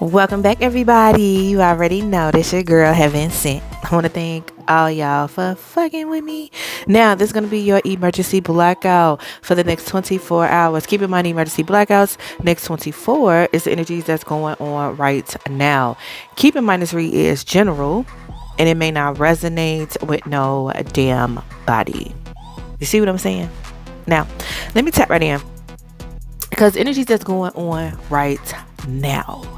Welcome back, everybody. You already know this your girl Heaven Sent. I want to thank all y'all for fucking with me. Now, this is going to be your emergency blackout for the next 24 hours. Keep in mind, emergency blackouts, next 24 is the energies that's going on right now. Keep in mind, this read is general, and it may not resonate with no damn body. You see what I'm saying? Now, let me tap right in. Because energies that's going on right now.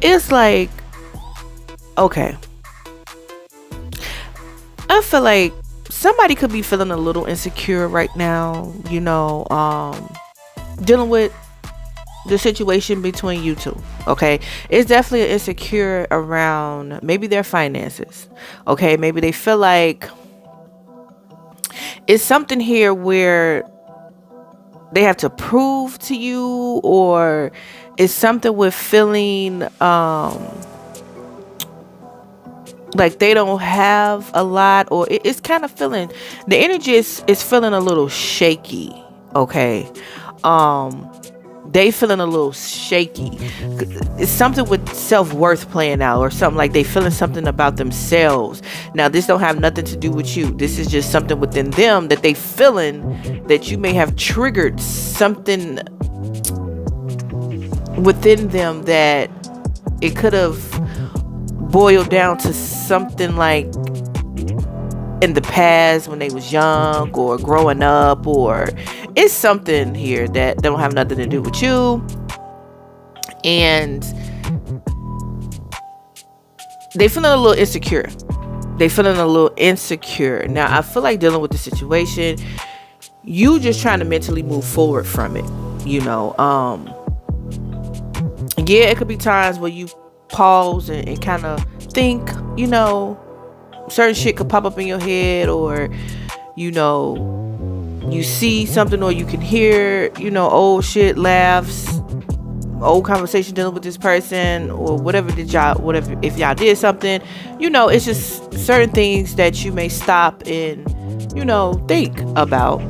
It's like, okay, I feel like somebody could be feeling a little insecure right now, dealing with the situation between you two. Okay, it's definitely insecure around maybe their finances. Okay, maybe they feel like it's something here where they have to prove to you, or it's something with feeling like they don't have a lot, or it's kind of feeling, the energy is feeling a little shaky. Okay, they feeling a little shaky. It's something with self-worth playing out, or something like they feeling something about themselves. Now, this don't have nothing to do with you. This is just something within them that they feeling that you may have triggered something within them, that it could have boiled down to something like in the past when they was young or growing up, or it's something here that don't have nothing to do with you, and they feeling a little insecure. Now, I feel like dealing with the situation, you just trying to mentally move forward from it. Yeah, it could be times where you pause and kind of think, certain shit could pop up in your head, or, you see something, or you can hear, old shit, laughs, old conversation dealing with this person, or whatever, if y'all did something, it's just certain things that you may stop and, think about.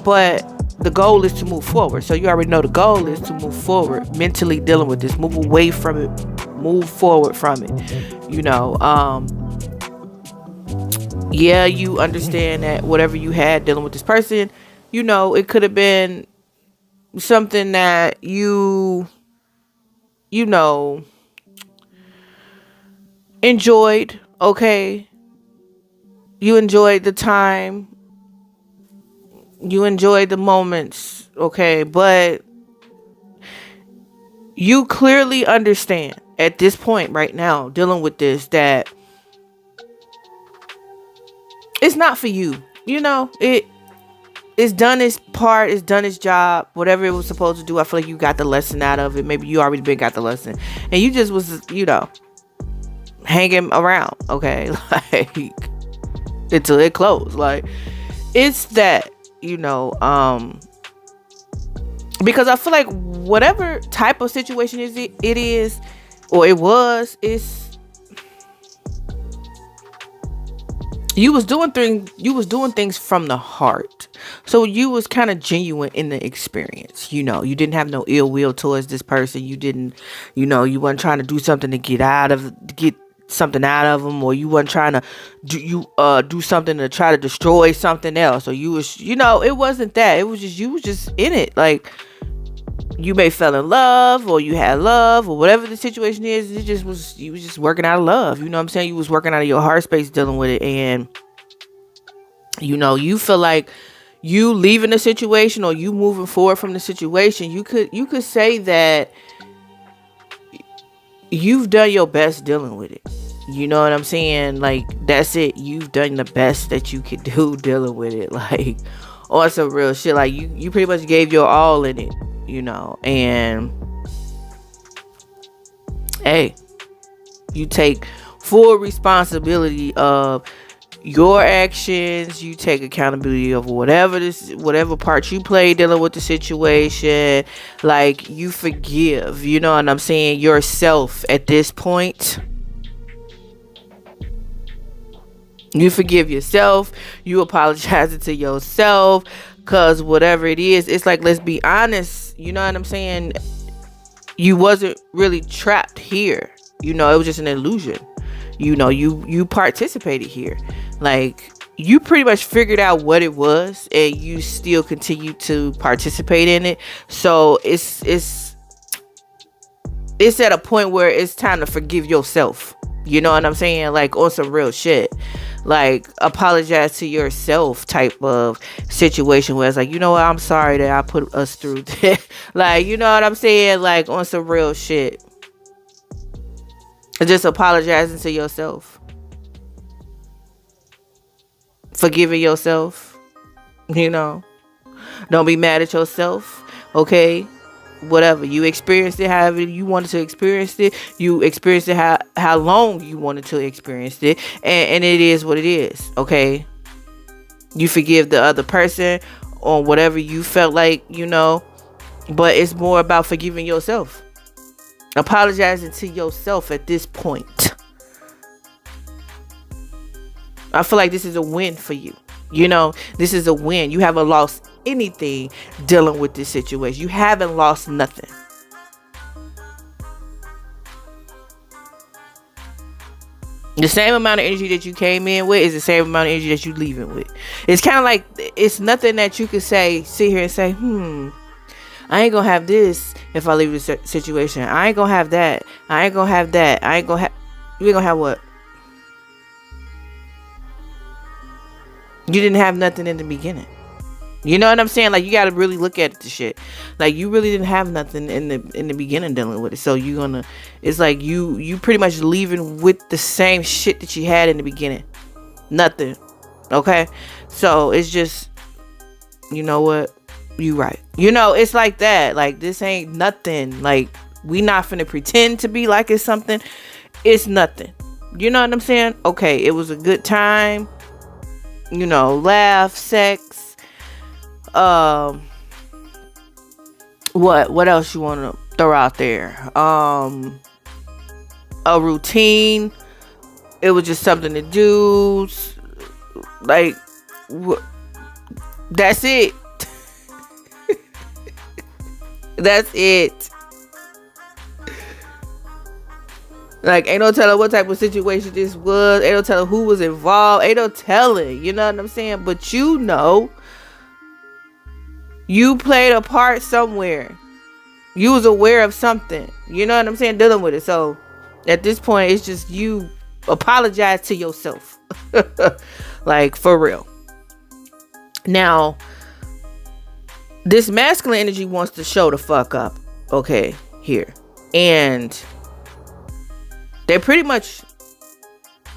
But the goal is to move forward. So you already know the goal is to move forward, mentally dealing with this, move away from it, move forward from it. Yeah, you understand that whatever you had dealing with this person, it could have been something that you enjoyed. Okay, you enjoyed the time, you enjoyed the moments. Okay, but you clearly understand at this point right now, dealing with this, that it's not for you. It's done its part, it's done its job, whatever it was supposed to do. I feel like you got the lesson out of it. Maybe you already got the lesson, and you just was, hanging around, okay, like until it closed. Like, it's that, because I feel like whatever type of situation it is, or it was, you was doing things from the heart. So you was kind of genuine in the experience. You didn't have no ill will towards this person. You didn't, you wasn't trying to do something to get something out of them, or you wasn't trying to do something to try to destroy something else, or you was, it wasn't that. It was just, you was just in it. Like, you may fell in love, or you had love, or whatever the situation is. You was just working out of love. You know what I'm saying? You was working out of your heart space dealing with it. And, you feel like you leaving the situation, or you moving forward from the situation, you could say that you've done your best dealing with it. You know what I'm saying? Like, that's it. You've done the best that you could do dealing with it. Like, on some real shit. Like, you pretty much gave your all in it, and hey, you take full responsibility of your actions. You take accountability of whatever part you play dealing with the situation. Like, you forgive, you know what I'm saying, yourself at this point. You forgive yourself. You apologize to yourself. Because whatever it is, it's like, let's be honest. You know what I'm saying? you wasn't really trapped here. You know, it was just an illusion. You know, you participated here. Like, you pretty much figured out what it was, and you still continue to participate in it. So it's at a point where it's time to forgive yourself. You know what I'm saying? Like, on some real shit. Like, apologize to yourself type of situation where it's like, you know what, I'm sorry that I put us through that. Like, you know what I'm saying? Like, on some real shit. Just apologizing to yourself. Forgiving yourself. You know. Don't be mad at yourself. Okay? Whatever. You experienced it however you wanted to experience it. You experienced it how long you wanted to experience it. And it is what it is. Okay? You forgive the other person on whatever you felt like, you know. But it's more about forgiving yourself. Apologizing to yourself at this point. I feel like this is a win for you. You know, this is a win. You haven't lost anything dealing with this situation. You haven't lost nothing. The same amount of energy that you came in with is the same amount of energy that you leaving with. It's kind of like, it's nothing that you could say, sit here and say, I ain't gonna have this if I leave this situation. I ain't gonna have that. I ain't gonna have that. I ain't gonna have... You ain't gonna have what? You didn't have nothing in the beginning. You know what I'm saying? Like, you gotta really look at the shit. Like, you really didn't have nothing in the beginning dealing with it. So you gonna... It's like you pretty much leaving with the same shit that you had in the beginning. Nothing. Okay? So it's just... You know what? You right. You know, it's like that. Like, this ain't nothing. Like, we not finna pretend to be like it's something. It's nothing. You know what I'm saying? Okay, it was a good time. You know, laugh, sex. What else you want to throw out there? A routine. It was just something to do. Like, that's it. That's it. Like, ain't no telling what type of situation this was. Ain't no telling who was involved. Ain't no telling. You know what I'm saying? But you know, you played a part somewhere. You was aware of something. You know what I'm saying? Dealing with it. So, at this point, it's just you apologize to yourself. Like, for real. Now, this masculine energy wants to show the fuck up. Okay, here. And they're pretty much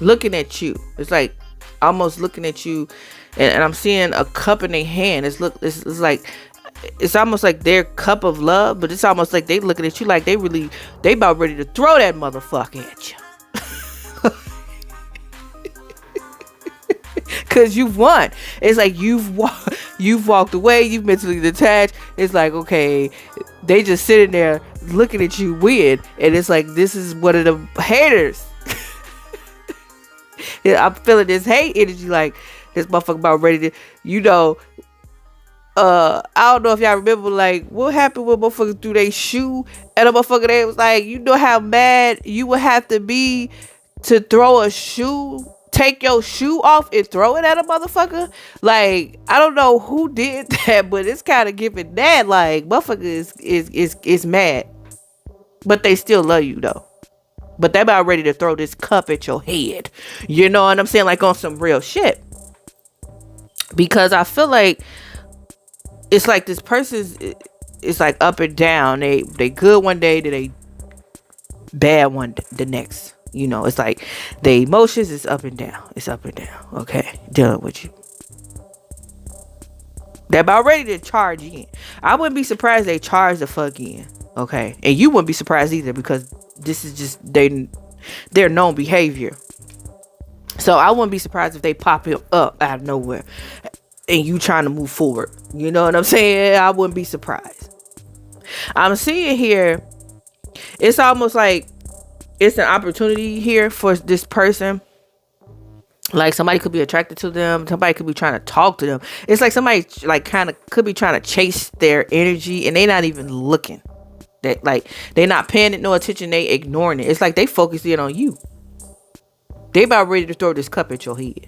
looking at you. It's like almost looking at you. And I'm seeing a cup in their hand. It's like, it's almost like their cup of love. But it's almost like they looking at you like they about ready to throw that motherfucker at you. Cause you've won. It's like you've walked away. You've mentally detached. It's like, okay, they just sitting there looking at you weird, and it's like, this is one of the haters. Yeah, I'm feeling this hate energy. Like, this motherfucker about ready to, you know. I don't know if y'all remember, like, what happened when motherfucker threw their shoe at a motherfucker. They was like, you know how mad you would have to be to throw a shoe. Take your shoe off and throw it at a motherfucker. Like, I don't know who did that, but it's kind of giving that. Like, motherfucker is mad, but they still love you though. But they about ready to throw this cup at your head. You know what I'm saying? Like, on some real shit. Because I feel like it's like this person's, it's like up and down. They good one day, then they bad one the next. You know, it's like the emotions is up and down. It's up and down. Okay. Dealing with you. They're about ready to charge in. I wouldn't be surprised they charge the fuck in. Okay. And you wouldn't be surprised either, because this is just their known behavior. So I wouldn't be surprised if they pop it up out of nowhere and you trying to move forward. You know what I'm saying? I wouldn't be surprised. I'm seeing here, it's almost like it's an opportunity here for this person. Like, somebody could be attracted to them. Somebody could be trying to talk to them. It's like somebody like kind of could be trying to chase their energy, and they're not even looking. That like they not paying it no attention, they ignoring it. It's like they focused in on you. They about ready to throw this cup at your head.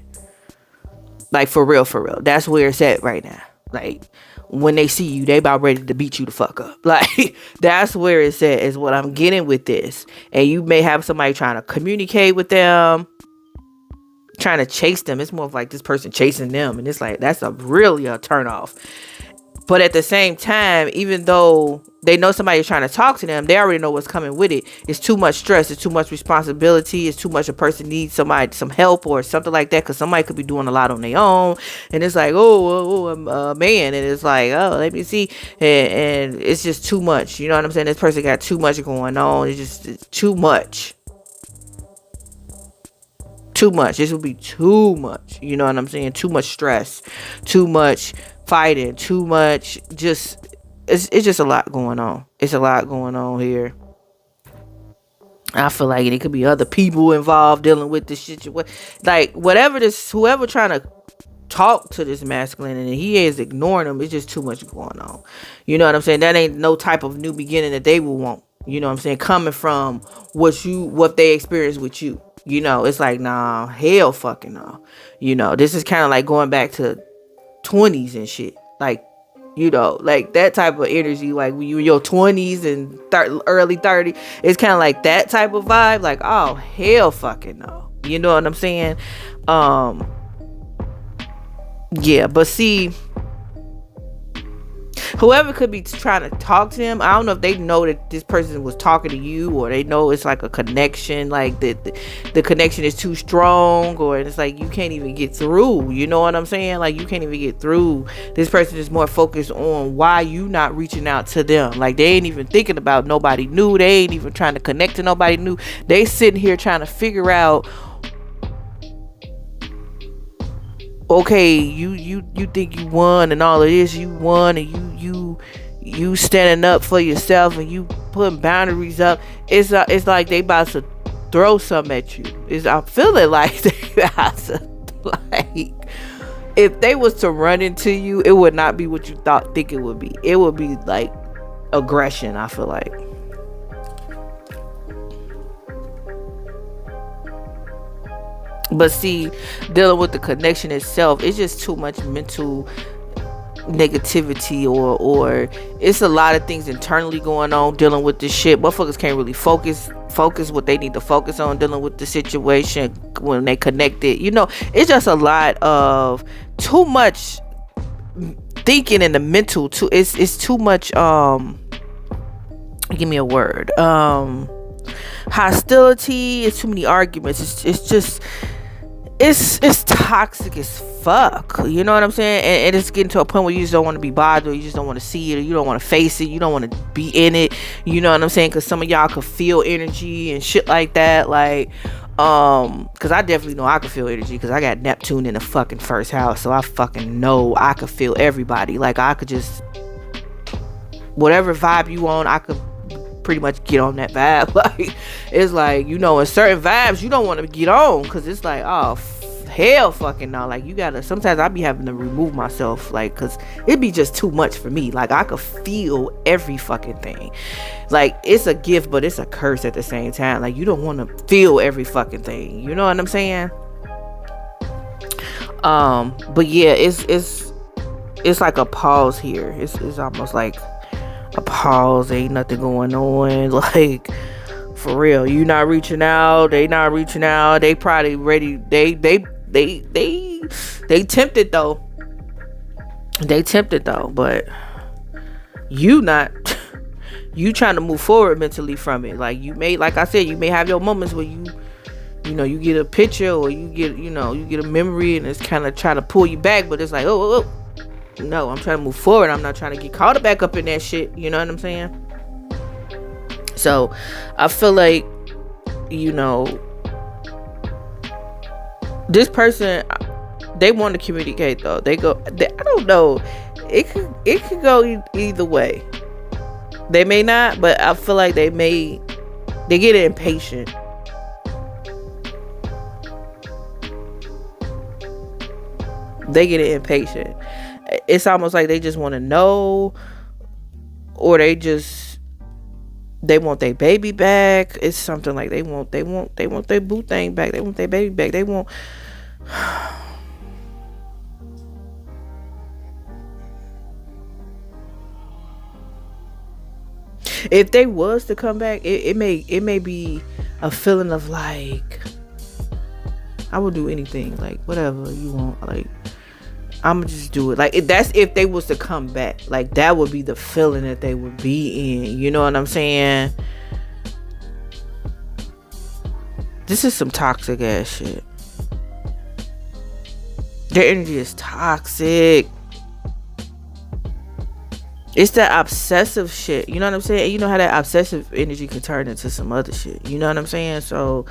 Like for real, for real. That's where it's at right now. Like when they see you, they about ready to beat you the fuck up. Like that's where it's at, is what I'm getting with this. And you may have somebody trying to communicate with them, trying to chase them. It's more of like this person chasing them, and it's like that's really a turn off. But at the same time, even though they know somebody's trying to talk to them, they already know what's coming with it. It's too much stress. It's too much responsibility. It's too much. A person needs some help or something like that, because somebody could be doing a lot on their own. And it's like, I'm a man. And it's like, oh, let me see. And it's just too much. You know what I'm saying? This person got too much going on. It's too much. Too much. This will be too much. You know what I'm saying? Too much stress. Too much fighting. Too much. It's just a lot going on. It's a lot going on here. I feel like it could be other people involved dealing with this shit. Like whoever trying to talk to this masculine and he is ignoring them. It's just too much going on. You know what I'm saying? That ain't no type of new beginning that they will want. You know what I'm saying? Coming from what they experience with you. You know, it's like, nah, hell fucking no. You know, this is kind of like going back to 20s and shit. Like, you know, like that type of energy, like when you in your 20s and early 30s, it's kind of like that type of vibe. Like, oh, hell fucking no. You know what I'm saying? Yeah, but see, whoever could be trying to talk to them, I don't know if they know that this person was talking to you, or they know it's like a connection, like the connection is too strong, or it's like you can't even get through. You know what I'm saying? Like you can't even get through. This person is more focused on why you not reaching out to them. Like they ain't even thinking about nobody new. They ain't even trying to connect to nobody new. They sitting here trying to figure out, okay, you think you won and all of this, you won, and you standing up for yourself and you putting boundaries up. It's like they about to throw something at you. I'm feeling like they about to, like, if they was to run into you, it would not be what you think it would be. It would be like aggression, I feel like. But see, dealing with the connection itself, it's just too much mental negativity, or it's a lot of things internally going on dealing with this shit. Motherfuckers can't really focus what they need to focus on dealing with the situation when they connect it. You know, it's just a lot of too much thinking in the mental. It's too much. Give me a word. Hostility. It's too many arguments. It's just. It's toxic as fuck. You know what I'm saying? And it's getting to a point where you just don't want to be bothered. You just don't want to see it. Or you don't want to face it. You don't want to be in it. You know what I'm saying? Because some of y'all could feel energy and shit like that. Like, because I definitely know I could feel energy, because I got Neptune in the fucking first house. So I fucking know I could feel everybody. Like, I could just, whatever vibe you on, I could pretty much get on that vibe. Like, it's like, you know, in certain vibes you don't want to get on, because it's like, oh hell fucking no. Like, you gotta, sometimes I be having to remove myself, like, because it'd be just too much for me. Like, I could feel every fucking thing. Like, it's a gift, but it's a curse at the same time. Like, you don't want to feel every fucking thing. You know what I'm saying? But yeah, it's like a pause here. It's almost like a pause. Ain't nothing going on. Like, for real, you not reaching out, they not reaching out. They probably ready. They tempted though. They tempted though, but you not. You trying to move forward mentally from it. Like, you may, like I said, you may have your moments where you know, you get a picture, or you get a memory, and it's kind of trying to pull you back, but it's like, oh, no, I'm trying to move forward. I'm not trying to get caught back up in that shit. You know what I'm saying? So I feel like, you know, this person, they want to communicate though. I don't know. It could go either way. They may not, but I feel like they get impatient. They get impatient. It's almost like they just want to know, or they just They want their baby back. It's something like they want their boo thing back. They want their baby back. They want. If they was to come back, it may be a feeling of like, I would do anything, like whatever you want, like I'ma just do it. Like that's if they was to come back, like that would be the feeling that they would be in. You know what I'm saying? This is some toxic ass shit. Their energy is toxic. It's that obsessive shit. You know what I'm saying? You know how that obsessive energy can turn into some other shit. You know what I'm saying? So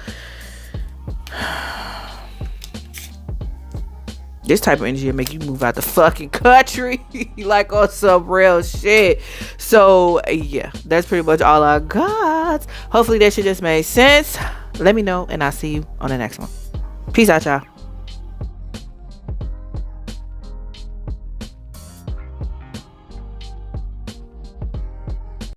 this type of energy will make you move out the fucking country. Like on some real shit. So yeah, that's pretty much all I got. Hopefully that shit just made sense. Let me know and I'll see you on the next one. Peace out, y'all.